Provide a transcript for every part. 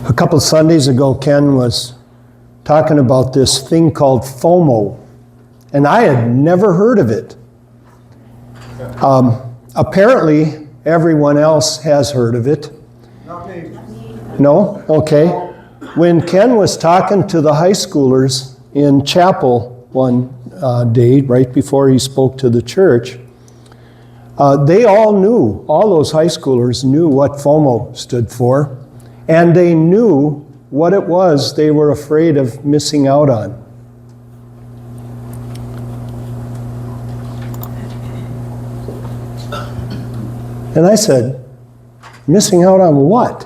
A couple Sundays ago, Ken was talking about this thing called FOMO, and I had never heard of it. Apparently, everyone else has heard of it. Not me. No? Okay. When Ken was talking to the high schoolers in chapel one day, right before he spoke to the church, they all knew, all those high schoolers knew what FOMO stood for, and they knew what it was they were afraid of missing out on. And I said, missing out on what?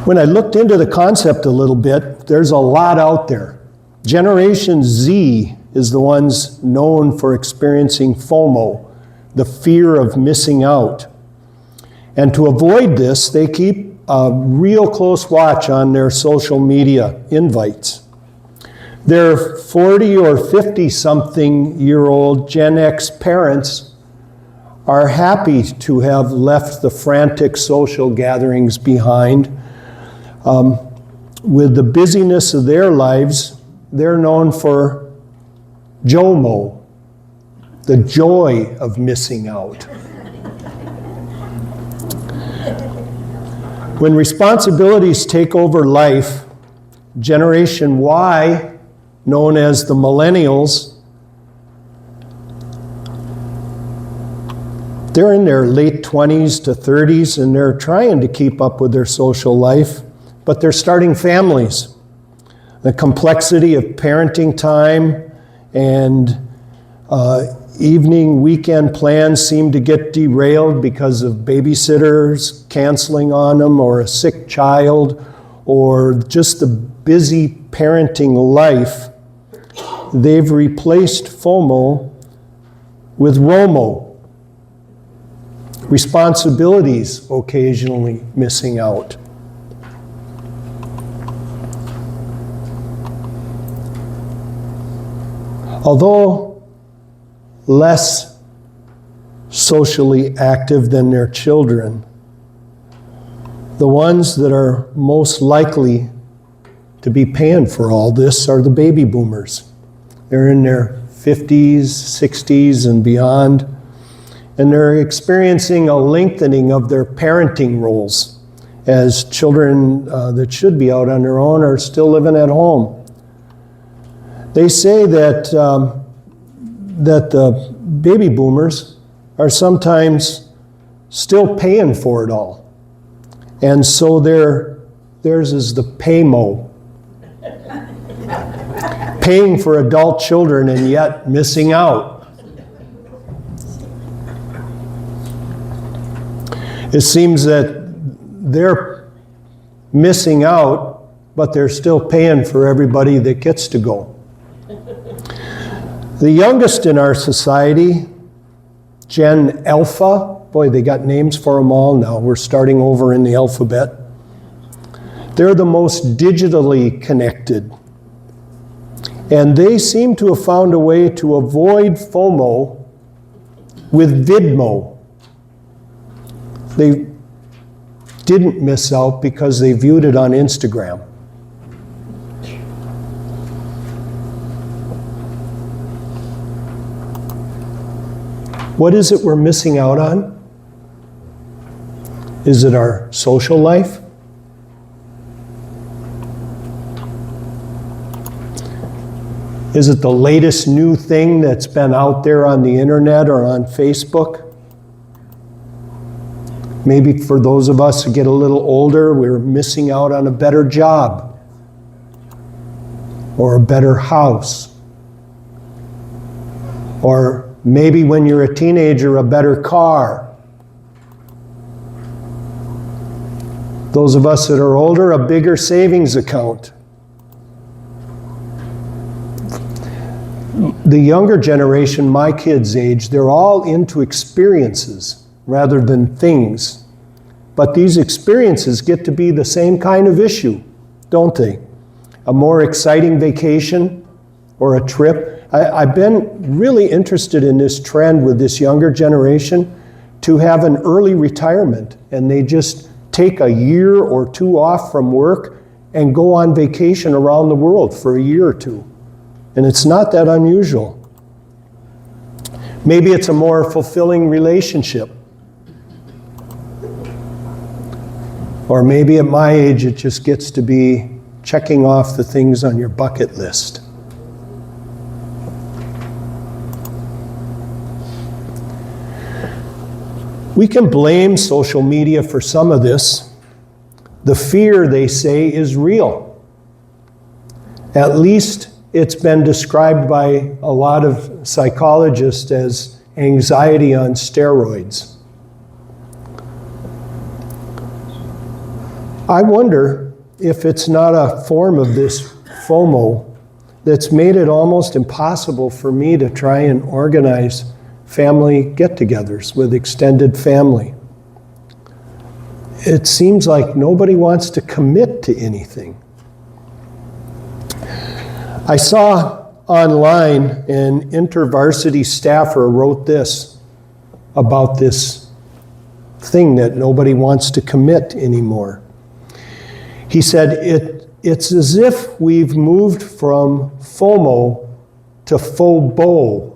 When I looked into the concept a little bit, there's a lot out there. Generation Z is the ones known for experiencing FOMO, the fear of missing out. And to avoid this, they keep a real close watch on their social media invites. Their 40 or 50-something-year-old Gen X parents are happy to have left the frantic social gatherings behind. With the busyness of their lives, they're known for JOMO, the joy of missing out. When responsibilities take over life, Generation Y, known as the millennials, they're in their late 20s to 30s and they're trying to keep up with their social life, but they're starting families. The complexity of parenting time and evening weekend plans seem to get derailed because of babysitters canceling on them, or a sick child, or just the busy parenting life. They've replaced FOMO with ROMO, responsibilities occasionally missing out. Although less socially active than their children, the ones that are most likely to be paying for all this are the baby boomers. They're in their 50s, 60s, and beyond, and they're experiencing a lengthening of their parenting roles as children that should be out on their own are still living at home. They say that the baby boomers are sometimes still paying for it all. And so theirs is the paymo. Paying for adult children and yet missing out. It seems that they're missing out, but they're still paying for everybody that gets to go. The youngest in our society, Gen Alpha, boy, they got names for them all now. We're starting over in the alphabet. They're the most digitally connected. And they seem to have found a way to avoid FOMO with Vidmo. They didn't miss out because they viewed it on Instagram. What is it we're missing out on? Is it our social life? Is it the latest new thing that's been out there on the internet or on Facebook? Maybe for those of us who get a little older, we're missing out on a better job or a better house, or maybe when you're a teenager, a better car. Those of us that are older, a bigger savings account. The younger generation, my kids' age, they're all into experiences rather than things. But these experiences get to be the same kind of issue, don't they? A more exciting vacation or a trip. I've been really interested in this trend with this younger generation to have an early retirement, and they just take a year or two off from work and go on vacation around the world for a year or two. And it's not that unusual. Maybe it's a more fulfilling relationship. Or maybe at my age it just gets to be checking off the things on your bucket list. We can blame social media for some of this. The fear, they say, is real. At least it's been described by a lot of psychologists as anxiety on steroids. I wonder if it's not a form of this FOMO that's made it almost impossible for me to try and organize family get-togethers with extended family. It seems like nobody wants to commit to anything. I saw online an InterVarsity staffer wrote this about this thing that nobody wants to commit anymore. He said, it's as if we've moved from FOMO to FOBO.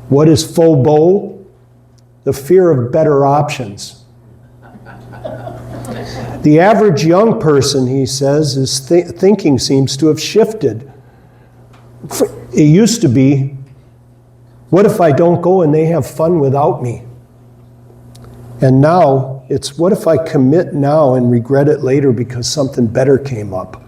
What is FOBO? The fear of better options. The average young person, he says, his thinking seems to have shifted. It used to be, what if I don't go and they have fun without me? And now it's, what if I commit now and regret it later because something better came up?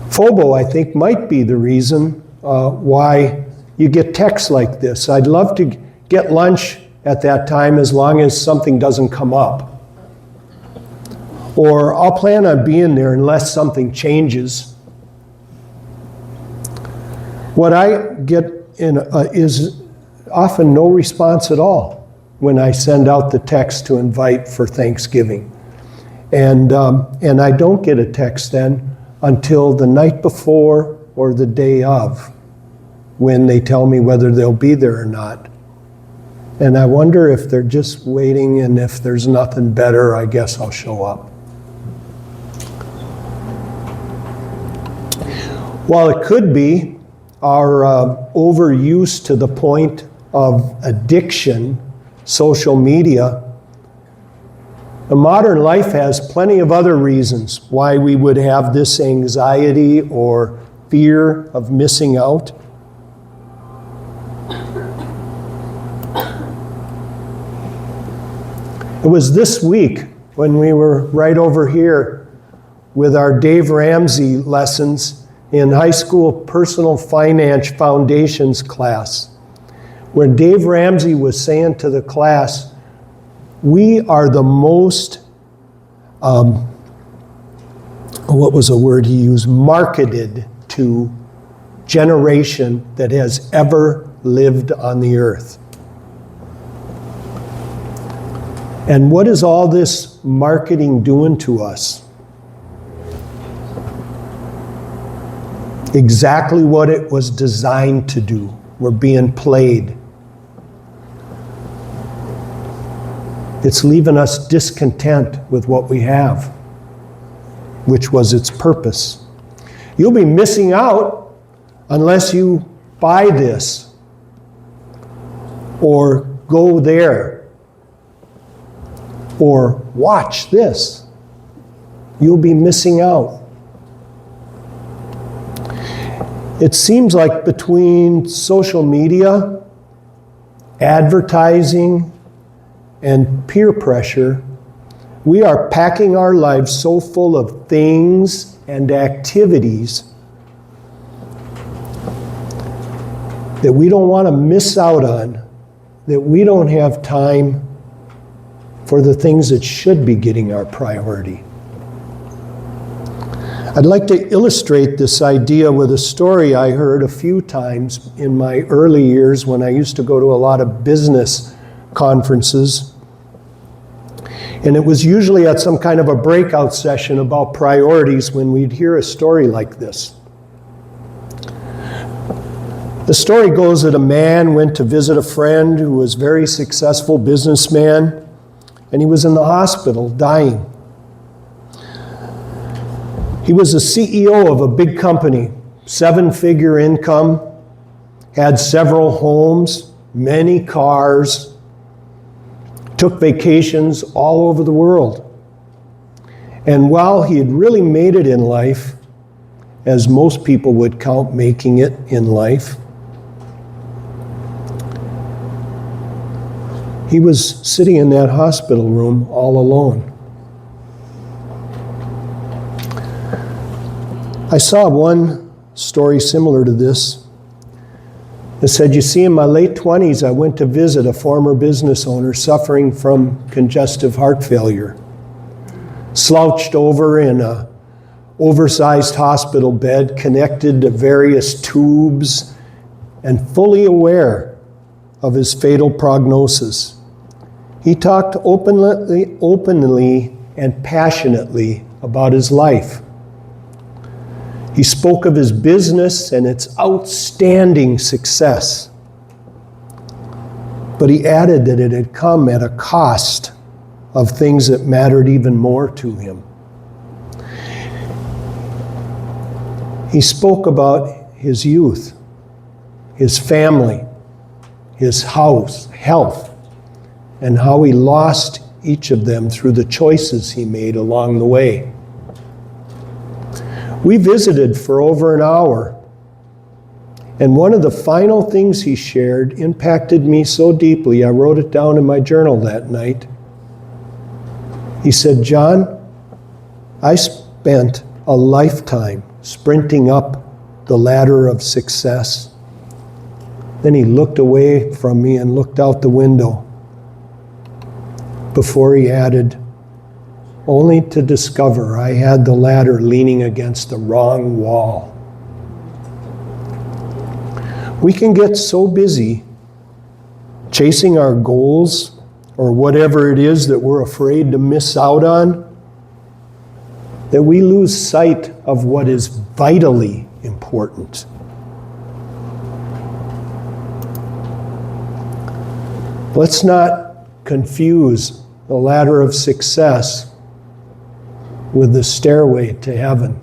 FOBO, I think, might be the reason why you get texts like this. I'd love to get lunch at that time as long as something doesn't come up. Or I'll plan on being there unless something changes. What I get is often no response at all when I send out the text to invite for Thanksgiving. And I don't get a text then until the night before or the day of, when they tell me whether they'll be there or not. And I wonder if they're just waiting, and if there's nothing better, I guess I'll show up. While it could be our overuse to the point of addiction, social media, the modern life has plenty of other reasons why we would have this anxiety or fear of missing out. It was this week when we were right over here with our Dave Ramsey lessons in high school personal finance foundations class, where Dave Ramsey was saying to the class, we are the most, what was the word he used, marketed to generation that has ever lived on the earth. And what is all this marketing doing to us? Exactly what it was designed to do. We're being played. It's leaving us discontent with what we have, which was its purpose. You'll be missing out unless you buy this or go there or watch this. You'll be missing out. It seems like between social media, advertising, and peer pressure, we are packing our lives so full of things and activities that we don't want to miss out on, that we don't have time for the things that should be getting our priority. I'd like to illustrate this idea with a story I heard a few times in my early years when I used to go to a lot of business conferences. And it was usually at some kind of a breakout session about priorities when we'd hear a story like this. The story goes that a man went to visit a friend who was a very successful businessman, and he was in the hospital dying. He was the CEO of a big company, 7-figure income, had several homes, many cars, took vacations all over the world. And while he had really made it in life, as most people would count making it in life, he was sitting in that hospital room all alone. I saw one story similar to this. It said, you see, in my late 20s, I went to visit a former business owner suffering from congestive heart failure. Slouched over in an oversized hospital bed, connected to various tubes, and fully aware of his fatal prognosis. He talked openly and passionately about his life. He spoke of his business and its outstanding success. But he added that it had come at a cost of things that mattered even more to him. He spoke about his youth, his family, his house, health, and how he lost each of them through the choices he made along the way. We visited for over an hour, and one of the final things he shared impacted me so deeply, I wrote it down in my journal that night. He said, John, I spent a lifetime sprinting up the ladder of success. Then he looked away from me and looked out the window before he added, only to discover I had the ladder leaning against the wrong wall. We can get so busy chasing our goals or whatever it is that we're afraid to miss out on that we lose sight of what is vitally important. Let's not confuse the ladder of success with the stairway to heaven.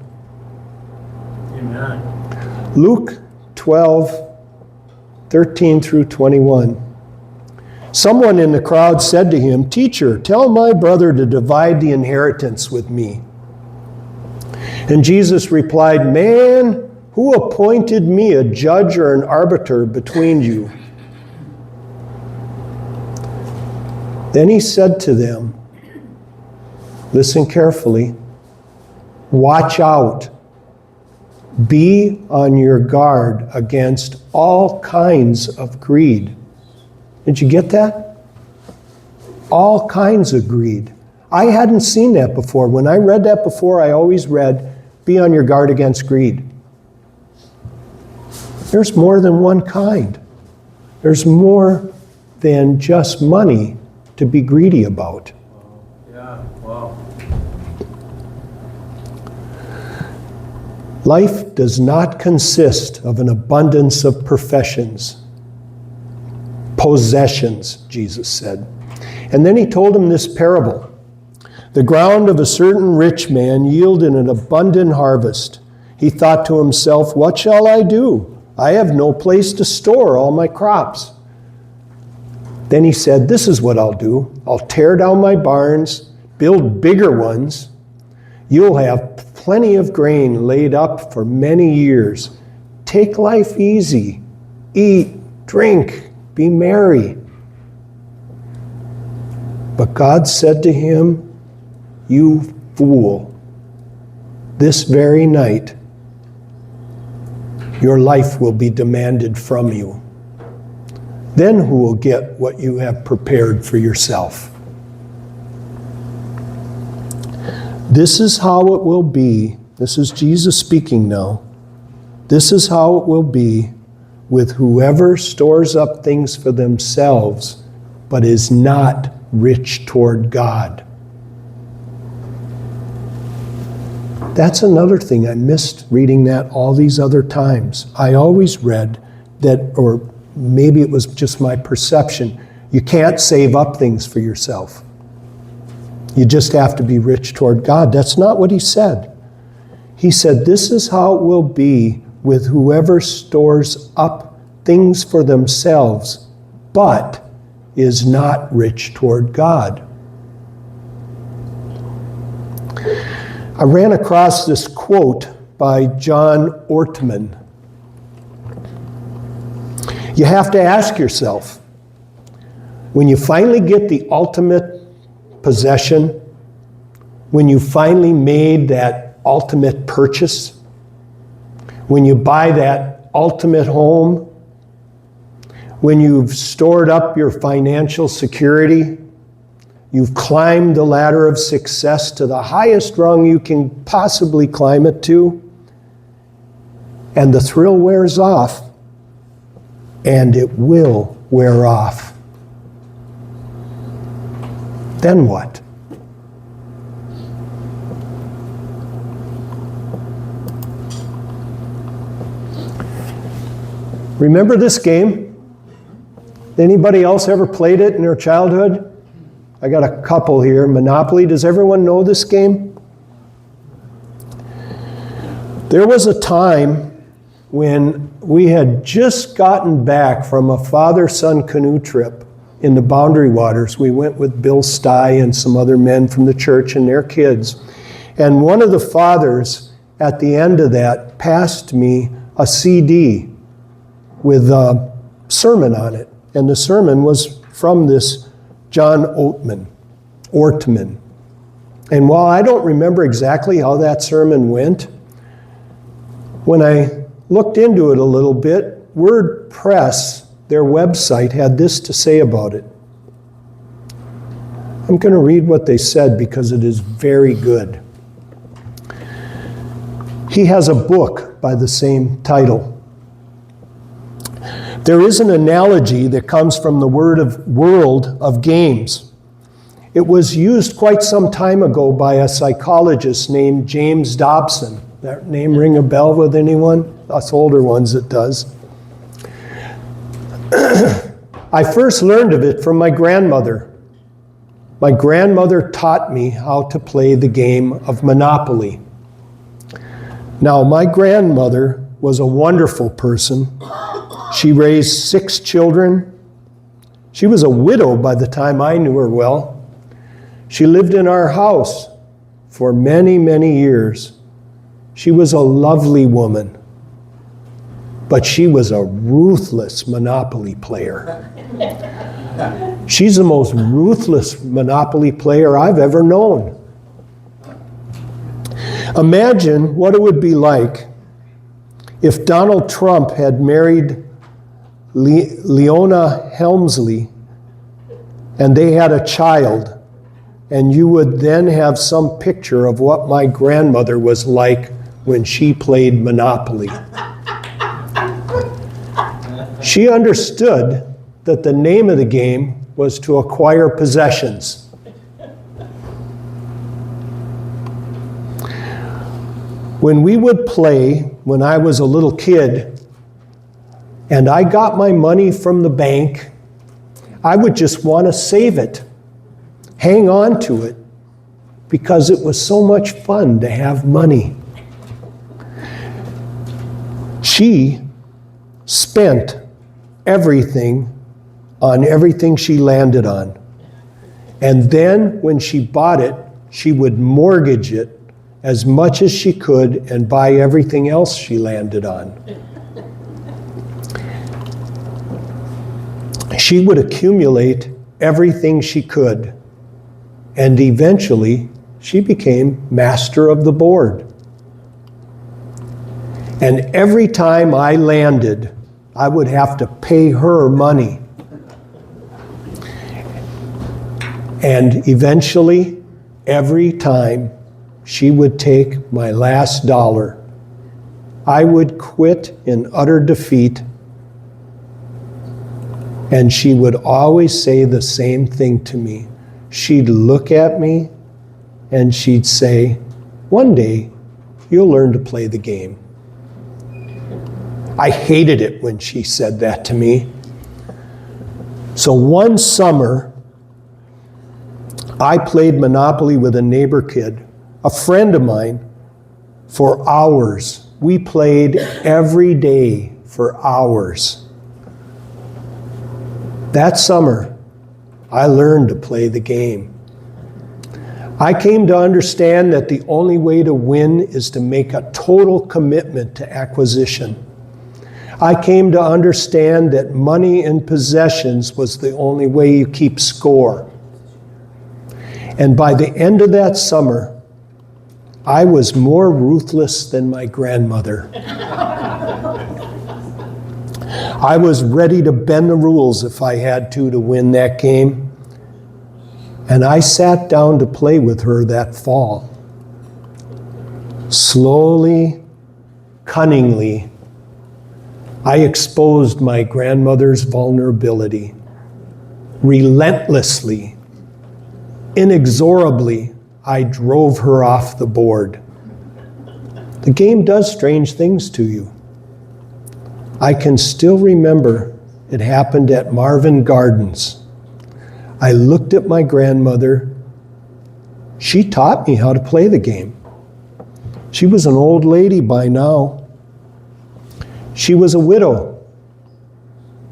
Amen. Luke 12, 13 through 21. Someone in the crowd said to him, Teacher, tell my brother to divide the inheritance with me. And Jesus replied, Man, who appointed me a judge or an arbiter between you? Then he said to them, listen carefully, watch out. Be on your guard against all kinds of greed. Did you get that? All kinds of greed. I hadn't seen that before. When I read that before, I always read, be on your guard against greed. There's more than one kind. There's more than just money to be greedy about. Yeah, wow. Life does not consist of an abundance of possessions, Jesus said. And then he told him this parable. The ground of a certain rich man yielded an abundant harvest. He thought to himself, what shall I do? I have no place to store all my crops. Then he said, this is what I'll do. I'll tear down my barns, build bigger ones. You'll have plenty of grain laid up for many years. Take life easy. Eat, drink, be merry. But God said to him, you fool, this very night your life will be demanded from you. Then who will get what you have prepared for yourself? This is how it will be. This is Jesus speaking now. This is how it will be with whoever stores up things for themselves, but is not rich toward God. That's another thing. I missed reading that all these other times. I always read, or maybe it was just my perception, you can't save up things for yourself. You just have to be rich toward God. That's not what he said. He said, this is how it will be with whoever stores up things for themselves, but is not rich toward God. I ran across this quote by John Ortman. You have to ask yourself, when you finally get the ultimate possession, when you finally made that ultimate purchase, when you buy that ultimate home, when you've stored up your financial security, you've climbed the ladder of success to the highest rung you can possibly climb it to, and the thrill wears off, and it will wear off. Then what? Remember this game? Anybody else ever played it in their childhood? I got a couple here. Monopoly. Does everyone know this game? There was a time when we had just gotten back from a father-son canoe trip in the Boundary Waters. We went with Bill Stye and some other men from the church and their kids. And one of the fathers at the end of that passed me a CD with a sermon on it. And the sermon was from this John Ortman. And while I don't remember exactly how that sermon went, when I looked into it a little bit, WordPress, their website, had this to say about it. I'm going to read what they said because it is very good. He has a book by the same title. There is an analogy that comes from the world of games. It was used quite some time ago by a psychologist named James Dobson. That name ring a bell with anyone? Us older ones it does. I first learned of it from my grandmother. My grandmother taught me how to play the game of Monopoly. Now, my grandmother was a wonderful person. She raised 6 children. She was a widow by the time I knew her well. She lived in our house for many, many years. She was a lovely woman, but she was a ruthless Monopoly player. She's the most ruthless Monopoly player I've ever known. Imagine what it would be like if Donald Trump had married Leona Helmsley and they had a child, and you would then have some picture of what my grandmother was like when she played Monopoly. She understood that the name of the game was to acquire possessions. When we would play, when I was a little kid, and I got my money from the bank, I would just want to save it, hang on to it, because it was so much fun to have money. She spent everything on everything she landed on. And then when she bought it, she would mortgage it as much as she could and buy everything else she landed on. She would accumulate everything she could, and eventually she became master of the board. And every time I landed, I would have to pay her money. And eventually, every time she would take my last dollar, I would quit in utter defeat. And she would always say the same thing to me. She'd look at me and she'd say, "One day, you'll learn to play the game." I hated it when she said that to me. So one summer, I played Monopoly with a neighbor kid, a friend of mine, for hours. We played every day for hours. That summer, I learned to play the game. I came to understand that the only way to win is to make a total commitment to acquisition. I came to understand that money and possessions was the only way you keep score. And by the end of that summer, I was more ruthless than my grandmother. I was ready to bend the rules if I had to win that game. And I sat down to play with her that fall. Slowly, cunningly, I exposed my grandmother's vulnerability. Relentlessly, inexorably, I drove her off the board. The game does strange things to you. I can still remember it happened at Marvin Gardens. I looked at my grandmother. She taught me how to play the game. She was an old lady by now. She was a widow.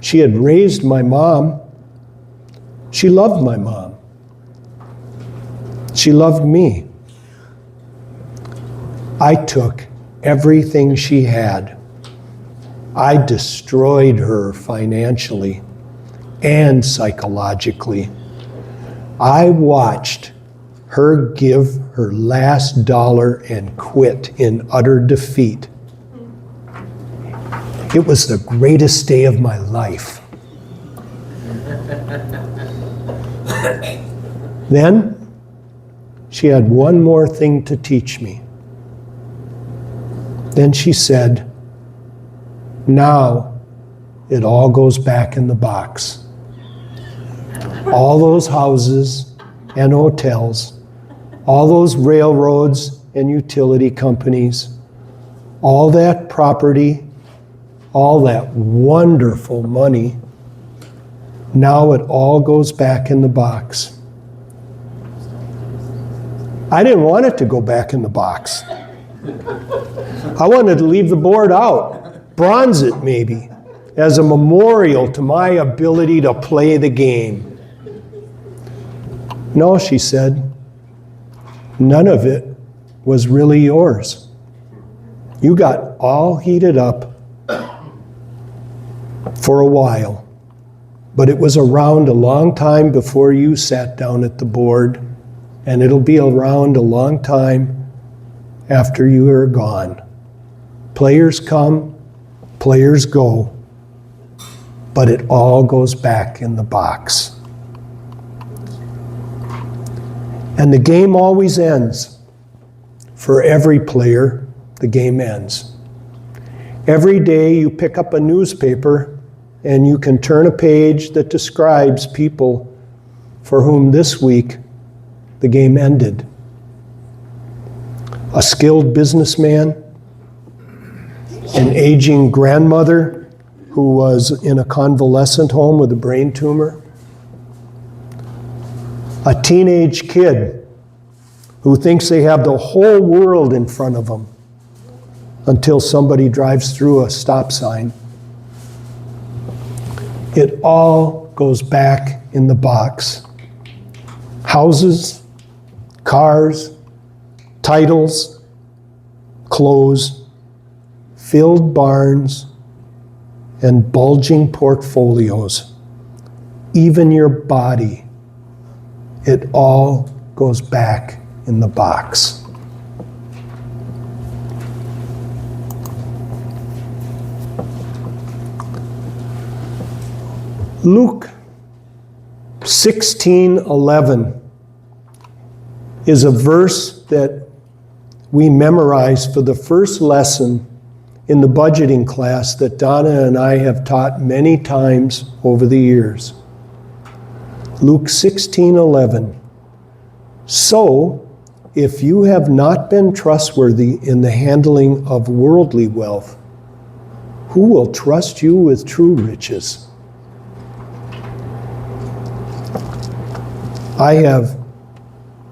She had raised my mom. She loved my mom. She loved me. I took everything she had. I destroyed her financially and psychologically. I watched her give her last dollar and quit in utter defeat. It was the greatest day of my life. Then, she had one more thing to teach me. Then she said, now it all goes back in the box. All those houses and hotels, all those railroads and utility companies, all that property, all that wonderful money, now it all goes back in the box. I didn't want it to go back in the box. I wanted to leave the board out, bronze it maybe, as a memorial to my ability to play the game. No, she said, none of it was really yours. You got all heated up for a while, but it was around a long time before you sat down at the board, and it'll be around a long time after you are gone. Players come, players go, but it all goes back in the box. And the game always ends. For every player, the game ends. Every day you pick up a newspaper and you can turn a page that describes people for whom this week the game ended. A skilled businessman, an aging grandmother who was in a convalescent home with a brain tumor, a teenage kid who thinks they have the whole world in front of them until somebody drives through a stop sign. It all goes back in the box. Houses, cars, titles, clothes, filled barns, and bulging portfolios. Even your body. It all goes back in the box. Luke 16:11 is a verse that we memorized for the first lesson in the budgeting class that Donna and I have taught many times over the years. Luke 16:11. So, if you have not been trustworthy in the handling of worldly wealth, Who will trust you with true riches? I have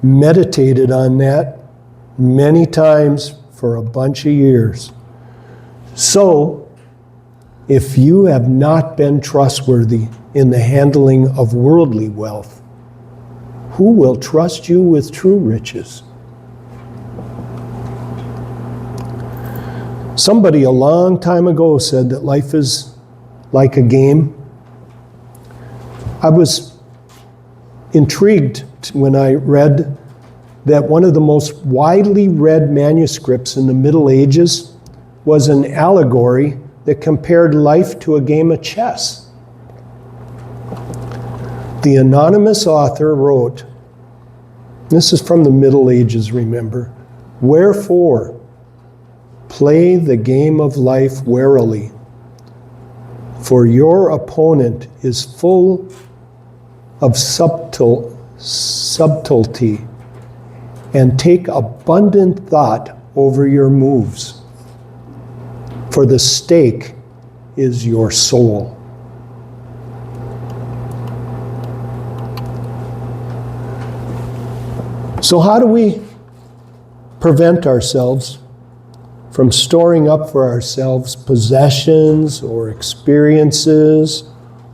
meditated on that many times for a bunch of years. So, if you have not been trustworthy in the handling of worldly wealth, who will trust you with true riches? Somebody a long time ago said that life is like a game. I was intrigued when I read that one of the most widely read manuscripts in the Middle Ages was an allegory that compared life to a game of chess. The anonymous author wrote, this is from the Middle Ages, remember, "Wherefore, play the game of life warily, for your opponent is full of subtlety, and take abundant thought over your moves, for the stake is your soul." So how do we prevent ourselves from storing up for ourselves possessions or experiences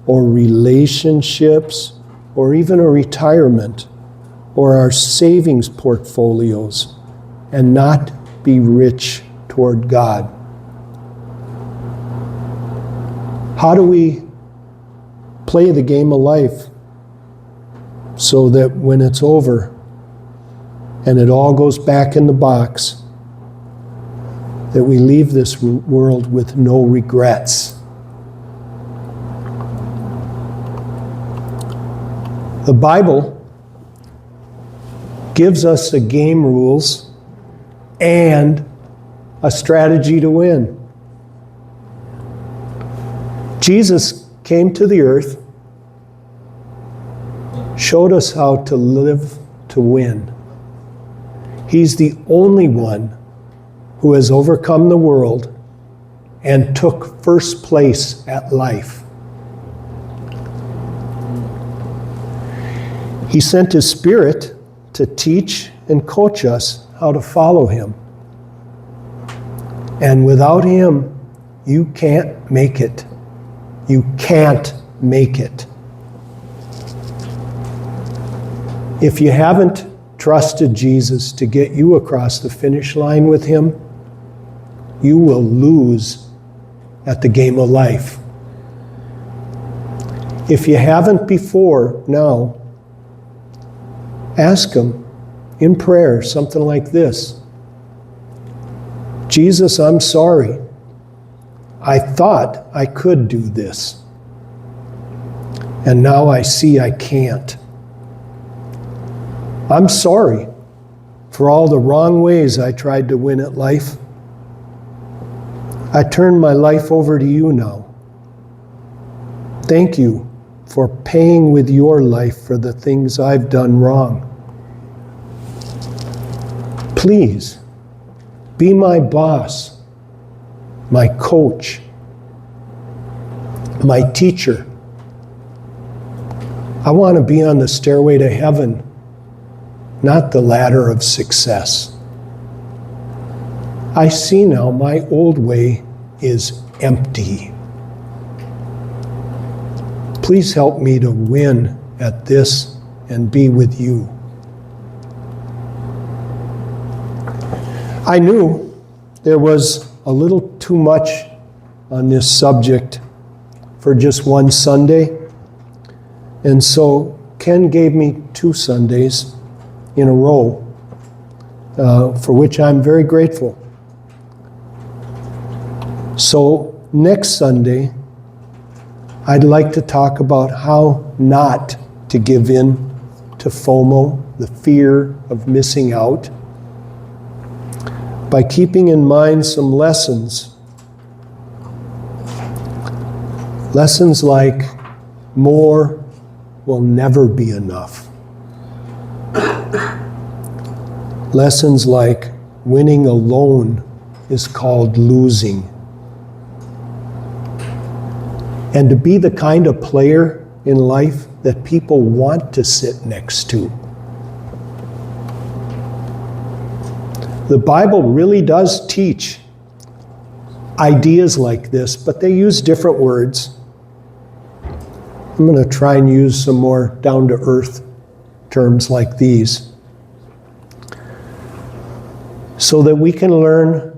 or relationships or even a retirement or our savings portfolios and not be rich toward God? How do we play the game of life so that when it's over and it all goes back in the box, that we leave this world with no regrets? The Bible gives us the game rules and a strategy to win. Jesus came to the earth, showed us how to live to win. He's the only one who has overcome the world and took first place at life. He sent His Spirit to teach and coach us how to follow Him. And without Him, you can't make it. You can't make it. If you haven't trusted Jesus to get you across the finish line with Him, you will lose at the game of life. If you haven't before, now, ask Him in prayer something like this: Jesus, I'm sorry. I thought I could do this, and now I see I can't. I'm sorry for all the wrong ways I tried to win at life. I turn my life over to you now. Thank you for paying with your life for the things I've done wrong. Please, be my boss, my coach, my teacher. I want to be on the stairway to heaven, not the ladder of success. I see now my old way is empty. Please help me to win at this and be with you. I knew there was a little too much on this subject for just one Sunday, and so Ken gave me 2 Sundays in a row, for which I'm very grateful. So next Sunday, I'd like to talk about how not to give in to FOMO, the fear of missing out, by keeping in mind some lessons. Lessons like more will never be enough. Lessons like winning alone is called losing. and to be the kind of player in life that people want to sit next to. The Bible really does teach ideas like this, but they use different words. I'm going to try and use some more down-to-earth terms like these so that we can learn,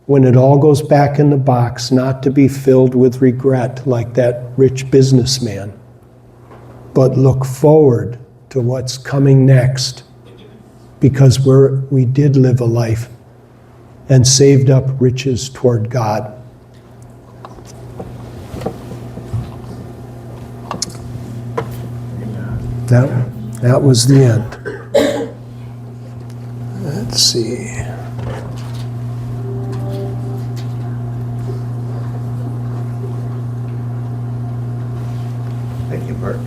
when it all goes back in the box, not to be filled with regret like that rich businessman, but look forward to what's coming next, because we did live a life and saved up riches toward God. That was the end. Let's see. Thank you, Bert.